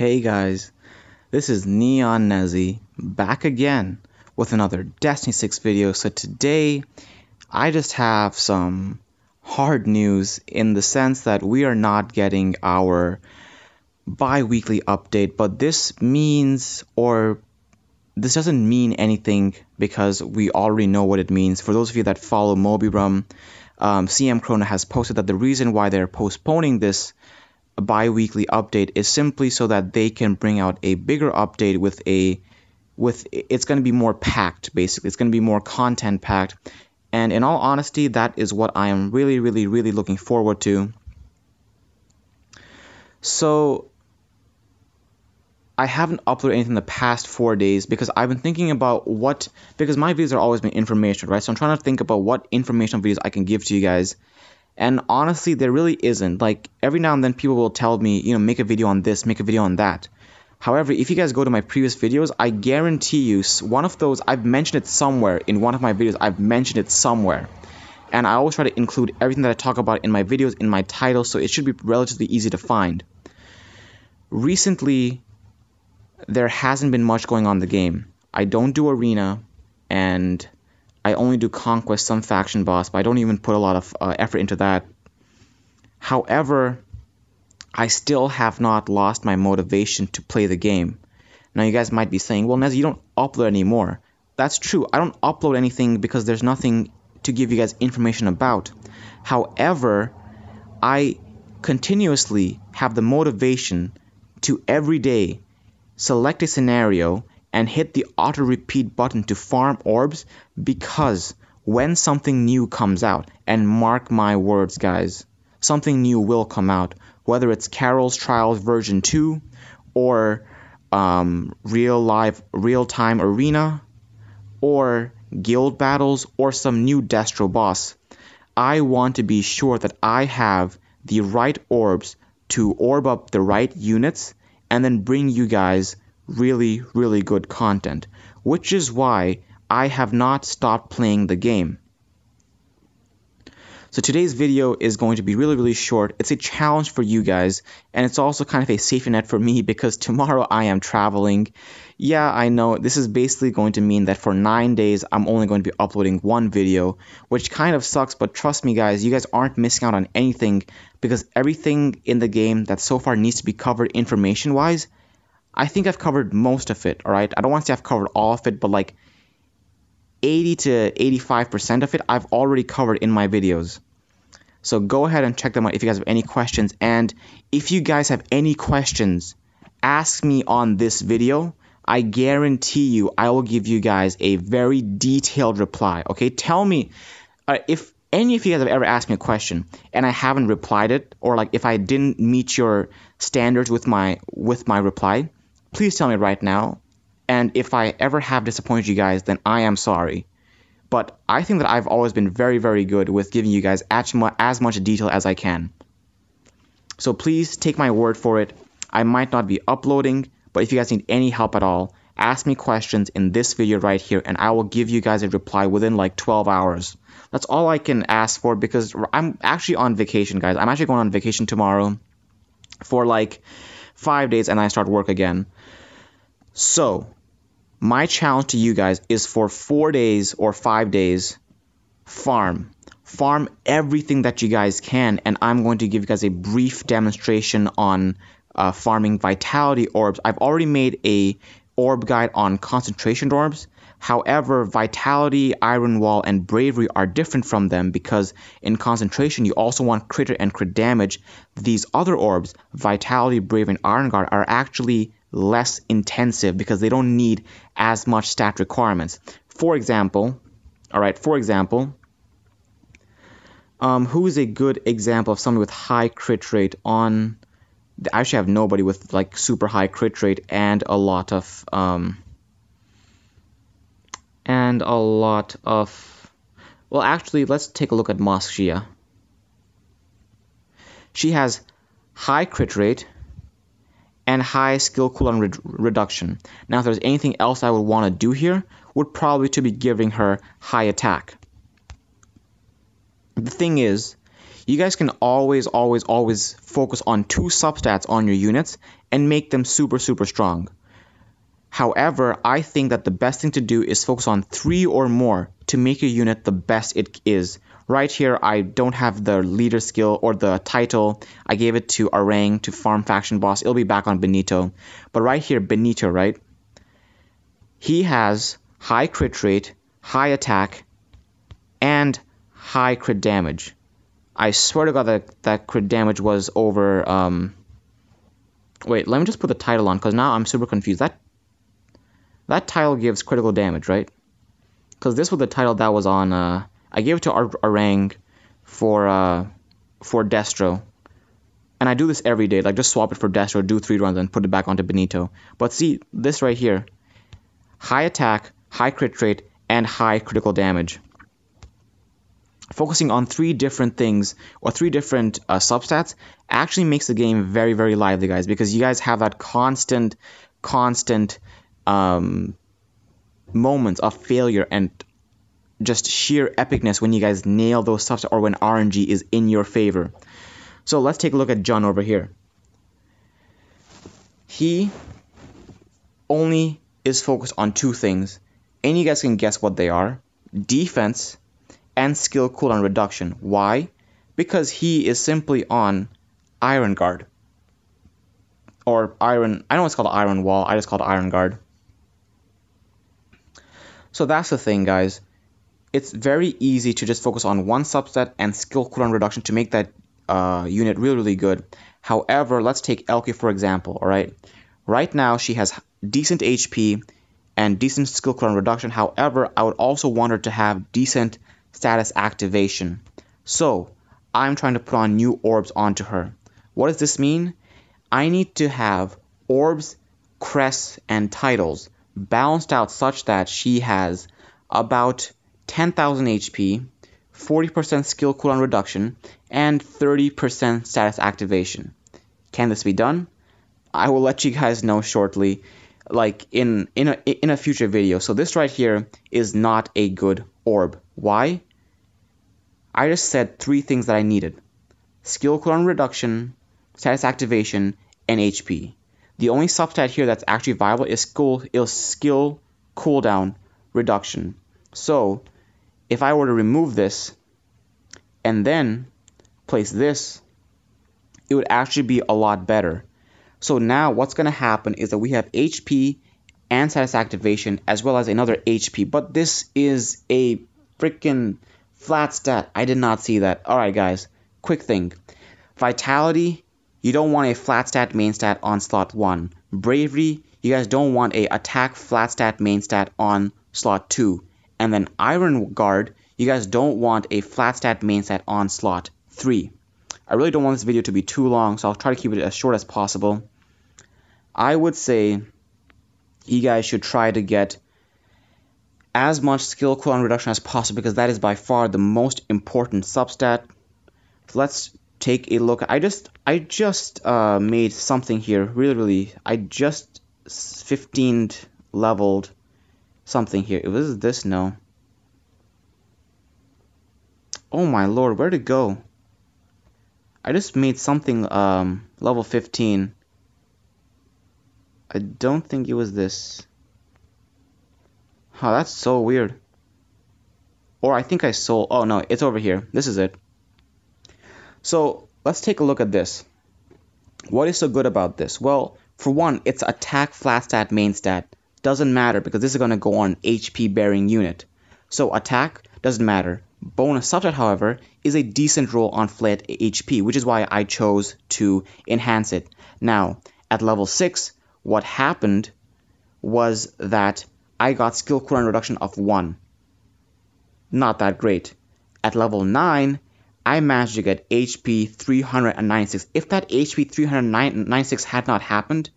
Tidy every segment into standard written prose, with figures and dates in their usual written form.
Hey guys, this is Neon Nezzy back again with another Destiny 6 video. So today I just have some hard news in the sense that we are not getting our bi-weekly update, but this doesn't mean anything because we already know what it means. For those of you that follow MobiRum, CM Krona has posted that the reason why they're postponing this bi-weekly update is simply so that they can bring out a bigger update with it's going to be more packed. Basically, it's going to be more content packed, and in all honesty, that is what I am really looking forward to. So I haven't uploaded anything in the past 4 days because I've been thinking about because my videos are always been information, right? So I'm trying to think about what informational videos I can give to you guys. And honestly, there really isn't. Like, every now and then people will tell me, make a video on this, make a video on that. However, if you guys go to my previous videos, I guarantee you one of those, I've mentioned it somewhere in one of my videos. I've mentioned it somewhere. And I always try to include everything that I talk about in my videos in my title, so it should be relatively easy to find. Recently, there hasn't been much going on in the game. I don't do arena, and I only do conquest, some faction boss, but I don't even put a lot of effort into that. However, I still have not lost my motivation to play the game. Now you guys might be saying, well, Nez, you don't upload anymore. That's true. I don't upload anything because there's nothing to give you guys information about. However, I continuously have the motivation to every day select a scenario and hit the auto repeat button to farm orbs, because when something new comes out, and mark my words guys, something new will come out, whether it's Carol's Trials version 2 or real-time arena or guild battles or some new Destro boss, I want to be sure that I have the right orbs to orb up the right units and then bring you guys really good content, which is why I have not stopped playing the game. So today's video is going to be really short. It's a challenge for you guys, and it's also kind of a safety net for me because tomorrow I am traveling. Yeah, I know this is basically going to mean that for 9 days I'm only going to be uploading one video, which kind of sucks, but trust me guys, you guys aren't missing out on anything because everything in the game that so far needs to be covered information wise, I think I've covered most of it, alright? I don't want to say I've covered all of it, but like 80 to 85% of it I've already covered in my videos. So go ahead and check them out if you guys have any questions. And if you guys have any questions, ask me on this video. I guarantee you I will give you guys a very detailed reply, okay? Tell me if any of you guys have ever asked me a question and I haven't replied it, or like if I didn't meet your standards with my reply, please tell me right now, and if I ever have disappointed you guys, then I am sorry. But I think that I've always been very good with giving you guys as much detail as I can. So please take my word for it. I might not be uploading, but if you guys need any help at all, ask me questions in this video right here, and I will give you guys a reply within like 12 hours. That's all I can ask for because I'm actually on vacation, guys. I'm actually going on vacation tomorrow for like 5 days, and I start work again. So my challenge to you guys is for 4 days or 5 days, farm everything that you guys can, and I'm going to give you guys a brief demonstration on farming vitality orbs. I've already made a orb guide on concentration orbs. However, vitality, iron wall, and bravery are different from them because in concentration you also want crit and crit damage. These other orbs, vitality, bravery, and iron guard, are actually less intensive because they don't need as much stat requirements. For example, who is a good example of somebody with high crit rate on? I actually have nobody with like super high crit rate and a lot of well, actually, let's take a look at Moskshia. She has high crit rate and high skill cooldown reduction. Now, if there's anything else I would want to do here, would probably to be giving her high attack. The thing is, You guys can always focus on 2 substats on your units and make them super strong. However, I think that the best thing to do is focus on 3 or more to make your unit the best it is. Right here, I don't have the leader skill or the title. I gave it to Orang to farm faction boss. It'll be back on Benito. But right here, Benito, right? He has high crit rate, high attack, and high crit damage. I swear to God that crit damage was over... Wait, let me just put the title on, because now I'm super confused. That title gives critical damage, right? Because this was the title that was on... I gave it to Orang for Destro. And I do this every day. Like, just swap it for Destro, do 3 runs, and put it back onto Benito. But see, this right here. High attack, high crit rate, and high critical damage. Focusing on 3 different things, or 3 different substats, actually makes the game very lively, guys. Because you guys have that constant moments of failure and just sheer epicness when you guys nail those substats or when RNG is in your favor. So let's take a look at Jun over here. He only is focused on 2 things, and you guys can guess what they are: defense and skill cooldown reduction. Why? Because he is simply on Iron Guard. Or Iron... I know it's called Iron Wall, I just call it Iron Guard. So that's the thing, guys. It's very easy to just focus on 1 substat and skill cooldown reduction to make that unit really good. However, let's take Elke for example, alright? Right now, she has decent HP and decent skill cooldown reduction. However, I would also want her to have decent status activation. So, I'm trying to put on new orbs onto her. What does this mean? I need to have orbs, crests, and titles balanced out such that she has about 10,000 HP, 40% skill cooldown reduction, and 30% status activation. Can this be done? I will let you guys know shortly, like in a future video. So this right here is not a good orb. Why? I just said 3 things that I needed: skill cooldown reduction, status activation, and HP. The only substat here that's actually viable is skill cooldown reduction. So if I were to remove this and then place this, it would actually be a lot better. So now what's going to happen is that we have HP and status activation as well as another HP. But this is a freaking flat stat. I did not see that. Alright guys, quick thing. Vitality, you don't want a flat stat main stat on slot 1. Bravery, you guys don't want a attack flat stat main stat on slot 2. And then Iron Guard, you guys don't want a flat stat main stat on slot 3. I really don't want this video to be too long, so I'll try to keep it as short as possible. I would say you guys should try to get as much skill cooldown reduction as possible, because that is by far the most important substat. So let's take a look. I just made something here. Really, I just 15 leveled something here. Was this? No. Oh my lord, where'd it go? I just made something level 15. I don't think it was this. Huh, that's so weird. Or I think I sold... Oh no, it's over here. This is it. So, let's take a look at this. What is so good about this? Well, for one, it's attack flat stat main stat. Doesn't matter because this is going to go on HP bearing unit. So, attack doesn't matter. Bonus substat, however, is a decent roll on flat HP, which is why I chose to enhance it. Now, at level 6, what happened was that I got skill cooldown reduction of 1. Not that great. At level 9, I managed to get HP 396. If that HP 396 had not happened,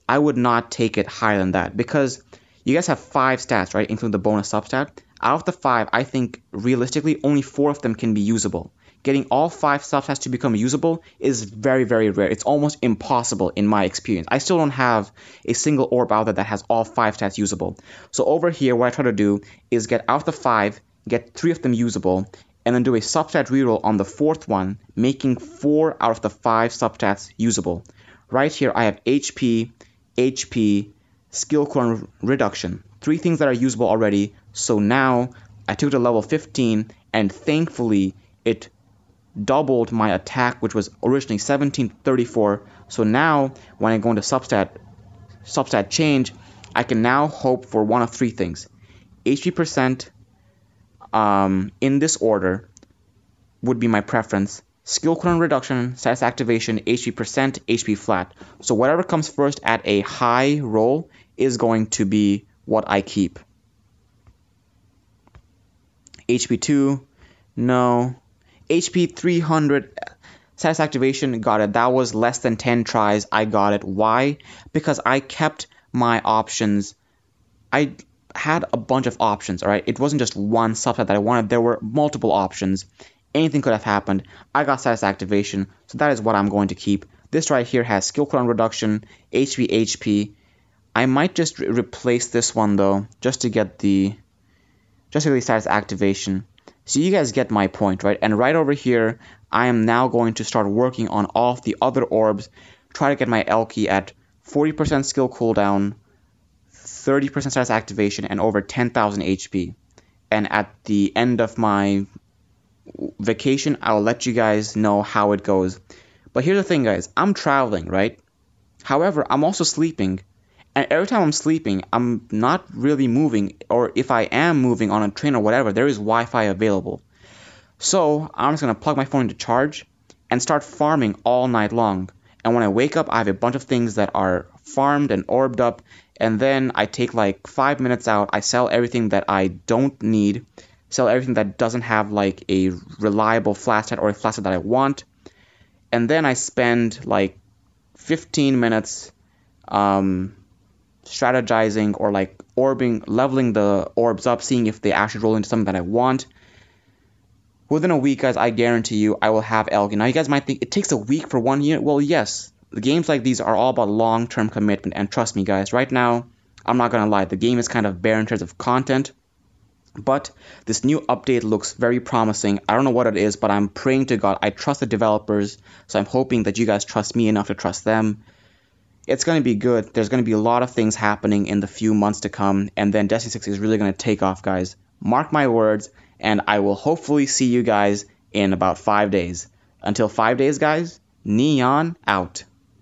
I would not take it higher than that, because you guys have 5 stats, right, including the bonus substat. Out of the 5, I think realistically only 4 of them can be usable. Getting all 5 substats to become usable is very rare. It's almost impossible in my experience. I still don't have a single orb out there that has all 5 stats usable. So over here, what I try to do is get out of the 5, get 3 of them usable, and then do a substat reroll on the 4th one, making 4 out of the 5 substats usable. Right here, I have HP, HP, skill cooldown reduction. 3 things that are usable already, so now I took it to level 15, and thankfully it doubled my attack, which was originally 1734. So now, when I go into substat change, I can now hope for one of 3 things. HP percent, in this order, would be my preference. Skill cooldown reduction, status activation, HP percent, HP flat. So whatever comes first at a high roll is going to be what I keep. HP 2, no. HP 300, status activation, got it. That was less than 10 tries, I got it. Why? Because I kept my options. I had a bunch of options, alright? It wasn't just one subset that I wanted. There were multiple options. Anything could have happened. I got status activation, so that is what I'm going to keep. This right here has skill cooldown reduction, HP, HP. I might just replace this one though, just to get the status activation. So you guys get my point, right? And right over here, I am now going to start working on all of the other orbs, try to get my Elky at 40% skill cooldown, 30% status activation, and over 10,000 HP. And at the end of my vacation, I'll let you guys know how it goes. But here's the thing, guys. I'm traveling, right? However, I'm also sleeping. And every time I'm sleeping, I'm not really moving, or if I am moving on a train or whatever, there is Wi-Fi available. So I'm just going to plug my phone into charge and start farming all night long. And when I wake up, I have a bunch of things that are farmed and orbed up, and then I take like 5 minutes out, I sell everything that I don't need, sell everything that doesn't have like a reliable flash set or a flash set that I want, and then I spend like 15 minutes strategizing or like leveling the orbs up, seeing if they actually roll into something that I want. Within a week, guys, I guarantee you I will have Elky. Now, you guys might think it takes a week for 1 year. Well, yes, the games like these are all about long-term commitment, and trust me, guys, right now, I'm not gonna lie, the game is kind of bare in terms of content, but this new update looks very promising. I don't know what it is, but I'm praying to God. I trust the developers, so I'm hoping that you guys trust me enough to trust them. It's going to be good. There's going to be a lot of things happening in the few months to come, and then Destiny 6 is really going to take off, guys. Mark my words, and I will hopefully see you guys in about 5 days. Until 5 days, guys, Neon out.